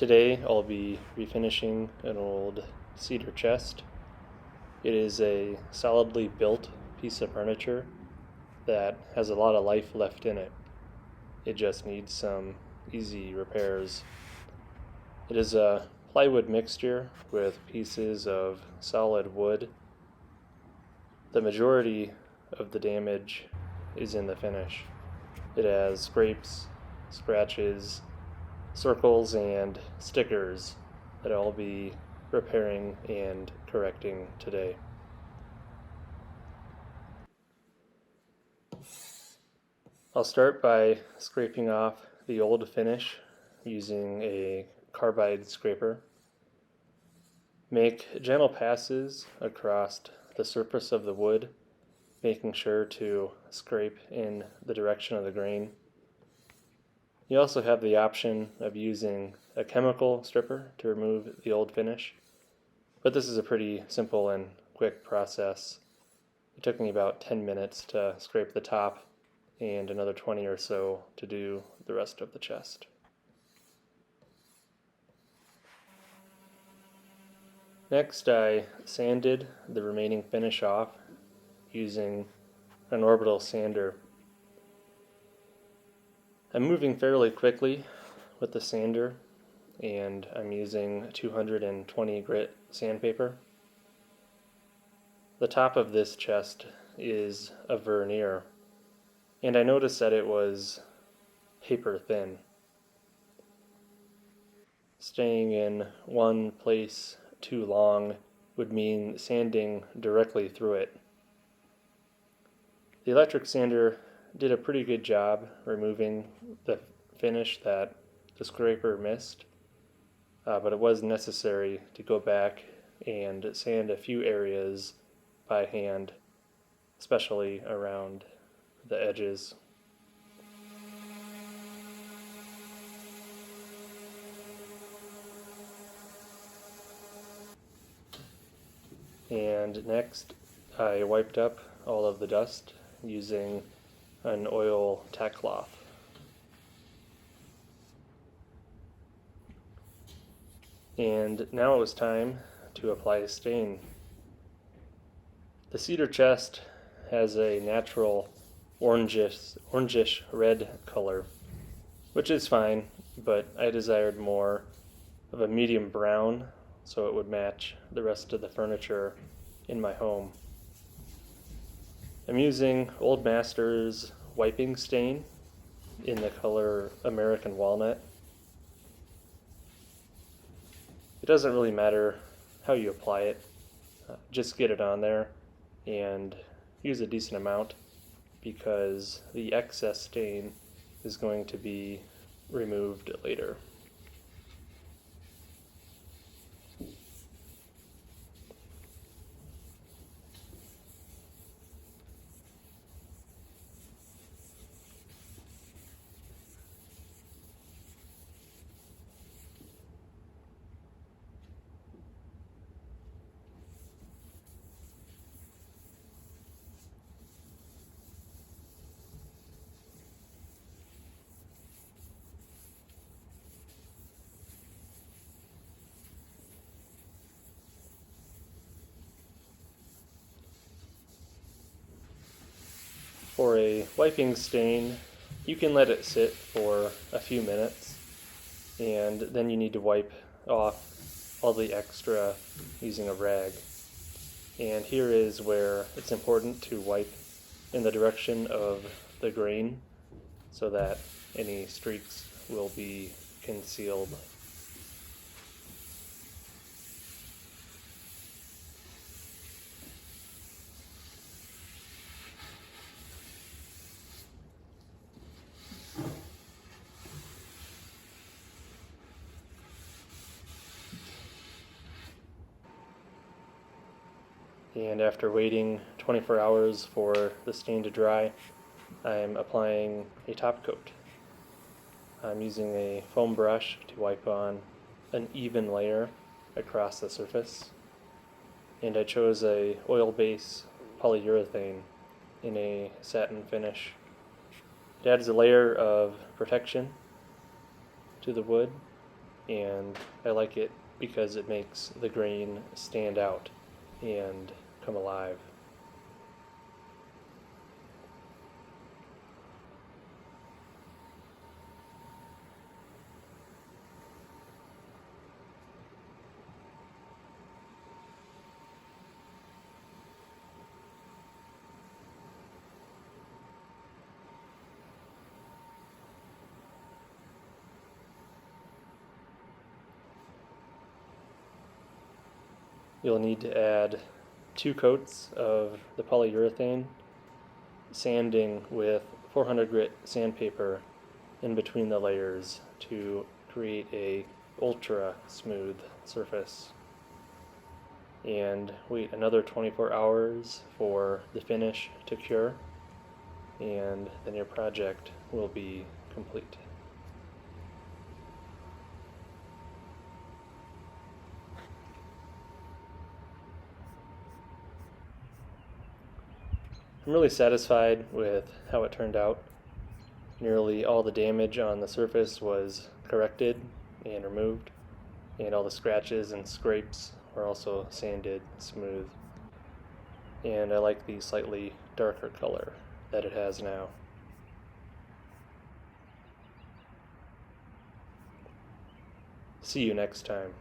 Today I'll be refinishing an old cedar chest. It is a solidly built piece of furniture that has a lot of life left in it. It just needs some easy repairs. It is a plywood mixture with pieces of solid wood. The majority of the damage is in the finish. It has scrapes, scratches, circles, and stickers that I'll be repairing and correcting today. I'll start by scraping off the old finish using a carbide scraper. Make gentle passes across the surface of the wood, making sure to scrape in the direction of the grain. You also have the option of using a chemical stripper to remove the old finish, but this is a pretty simple and quick process. It took me about 10 minutes to scrape the top and another 20 or so to do the rest of the chest. Next, I sanded the remaining finish off using an orbital sander. I'm moving fairly quickly with the sander, and I'm using 220 grit sandpaper. The top of this chest is a veneer, and I noticed that it was paper thin. Staying in one place too long would mean sanding directly through it. The electric sander did a pretty good job removing the finish that the scraper missed, but it was necessary to go back and sand a few areas by hand, especially around the edges. And next, I wiped up all of the dust using an oil tack cloth. And now it was time to apply a stain. The cedar chest has a natural orangish red color, which is fine, but I desired more of a medium brown so it would match the rest of the furniture in my home. I'm using Old Master's wiping stain in the color American Walnut. It doesn't really matter how you apply it, just get it on there and use a decent amount because the excess stain is going to be removed later. For a wiping stain, you can let it sit for a few minutes, and then you need to wipe off all the extra using a rag. And here is where it's important to wipe in the direction of the grain so that any streaks will be concealed. And after waiting 24 hours for the stain to dry, I'm applying a top coat. I'm using a foam brush to wipe on an even layer across the surface, and I chose a oil-based polyurethane in a satin finish. It adds a layer of protection to the wood and I like it because it makes the grain stand out and come alive. You'll need to add 2 coats of the polyurethane, sanding with 400 grit sandpaper in between the layers to create a ultra smooth surface. And wait another 24 hours for the finish to cure, and then your project will be complete. I'm really satisfied with how it turned out. Nearly all the damage on the surface was corrected and removed, and all the scratches and scrapes were also sanded smooth. And I like the slightly darker color that it has now. See you next time.